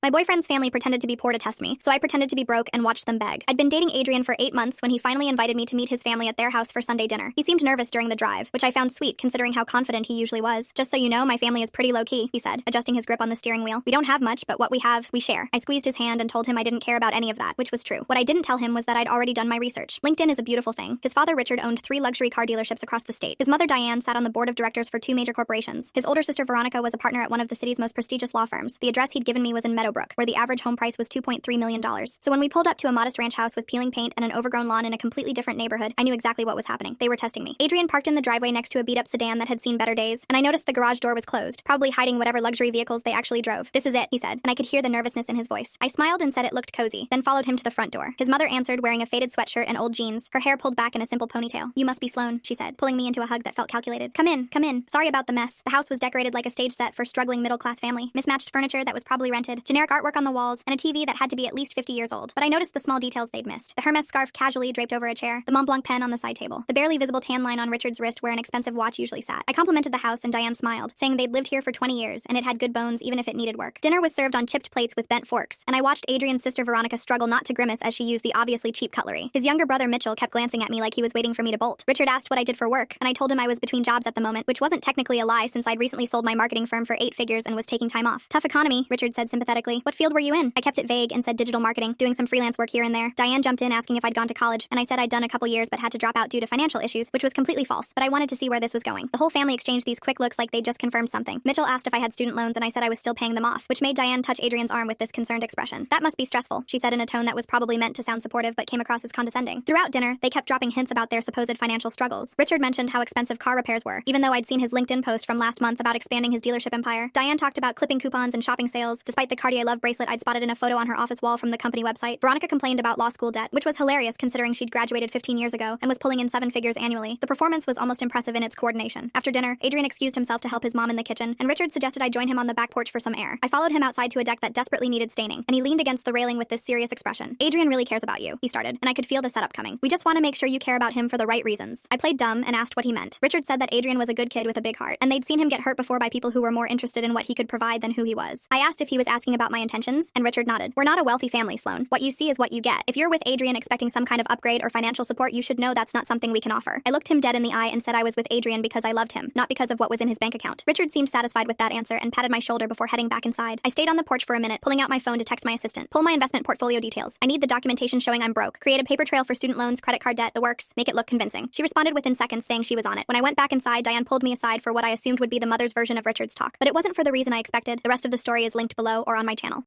My boyfriend's family pretended to be poor to test me, so I pretended to be broke and watched them beg. I'd been dating Adrian for 8 months when he finally invited me to meet his family at their house for Sunday dinner. He seemed nervous during the drive, which I found sweet considering how confident he usually was. Just so you know, my family is pretty low-key, he said, adjusting his grip on the steering wheel. We don't have much, but what we have, we share. I squeezed his hand and told him I didn't care about any of that, which was true. What I didn't tell him was that I'd already done my research. LinkedIn is a beautiful thing. His father Richard owned 3 luxury car dealerships across the state. His mother Diane sat on the board of directors for 2 major corporations. His older sister Veronica was a partner at one of the city's most prestigious law firms. The address he'd given me was in Meadowbrook, where the average home price was $2.3 million. So when we pulled up to a modest ranch house with peeling paint and an overgrown lawn in a completely different neighborhood, I knew exactly what was happening. They were testing me. Adrian parked in the driveway next to a beat-up sedan that had seen better days, and I noticed the garage door was closed, probably hiding whatever luxury vehicles they actually drove. This is it, he said, and I could hear the nervousness in his voice. I smiled and said it looked cozy, then followed him to the front door. His mother answered wearing a faded sweatshirt and old jeans, her hair pulled back in a simple ponytail. You must be Sloan, she said, pulling me into a hug that felt calculated. Come in, come in. Sorry about the mess. The house was decorated like a stage set for a struggling middle-class family. Mismatched furniture that was probably rented, generic artwork on the walls, and a TV that had to be at least 50 years old. But I noticed the small details they'd missed. The Hermes scarf casually draped over a chair, the Montblanc pen on the side table, the barely visible tan line on Richard's wrist where an expensive watch usually sat. I complimented the house and Diane smiled, saying they'd lived here for 20 years and it had good bones even if it needed work. Dinner was served on chipped plates with bent forks, and I watched Adrian's sister Veronica struggle not to grimace as she used the obviously cheap cutlery. His younger brother Mitchell kept glancing at me like he was waiting for me to bolt. Richard asked what I did for work, and I told him I was between jobs at the moment, which wasn't technically a lie since I'd recently sold my marketing firm for 8 figures and was taking time off. Tough economy, Richard said sympathetically. What field were you in? I kept it vague and said digital marketing, doing some freelance work here and there. Diane jumped in asking if I'd gone to college, and I said I'd done a couple years but had to drop out due to financial issues, which was completely false, but I wanted to see where this was going. The whole family exchanged these quick looks like they'd just confirmed something. Mitchell asked if I had student loans and I said I was still paying them off, which made Diane touch Adrian's arm with this concerned expression. That must be stressful, she said in a tone that was probably meant to sound supportive but came across as condescending. Throughout dinner, they kept dropping hints about their supposed financial struggles. Richard mentioned how expensive car repairs were, even though I'd seen his LinkedIn post from last month about expanding his dealership empire. Diane talked about clipping coupons and shopping sales, despite the Cartier Love bracelet I'd spotted in a photo on her office wall from the company website. Veronica complained about law school debt, which was hilarious considering she'd graduated 15 years ago and was pulling in 7 figures annually. The performance was almost impressive in its coordination. After dinner, Adrian excused himself to help his mom in the kitchen, and Richard suggested I join him on the back porch for some air. I followed him outside to a deck that desperately needed staining, and he leaned against the railing with this serious expression. Adrian really cares about you, he started, and I could feel the setup coming. We just want to make sure you care about him for the right reasons. I played dumb and asked what he meant. Richard said that Adrian was a good kid with a big heart, and they'd seen him get hurt before by people who were more interested in what he could provide than who he was. I asked if he was asking about my intentions, and Richard nodded. We're not a wealthy family, Sloan. What you see is what you get. If you're with Adrian expecting some kind of upgrade or financial support, you should know that's not something we can offer. I looked him dead in the eye and said I was with Adrian because I loved him, not because of what was in his bank account. Richard seemed satisfied with that answer and patted my shoulder before heading back inside. I stayed on the porch for a minute, pulling out my phone to text my assistant. Pull my investment portfolio details. I need the documentation showing I'm broke. Create a paper trail for student loans, credit card debt, the works. Make it look convincing. She responded within seconds saying she was on it. When I went back inside, Diane pulled me aside for what I assumed would be the mother's version of Richard's talk. But it wasn't for the reason I expected. The rest of the story is linked below or on my channel.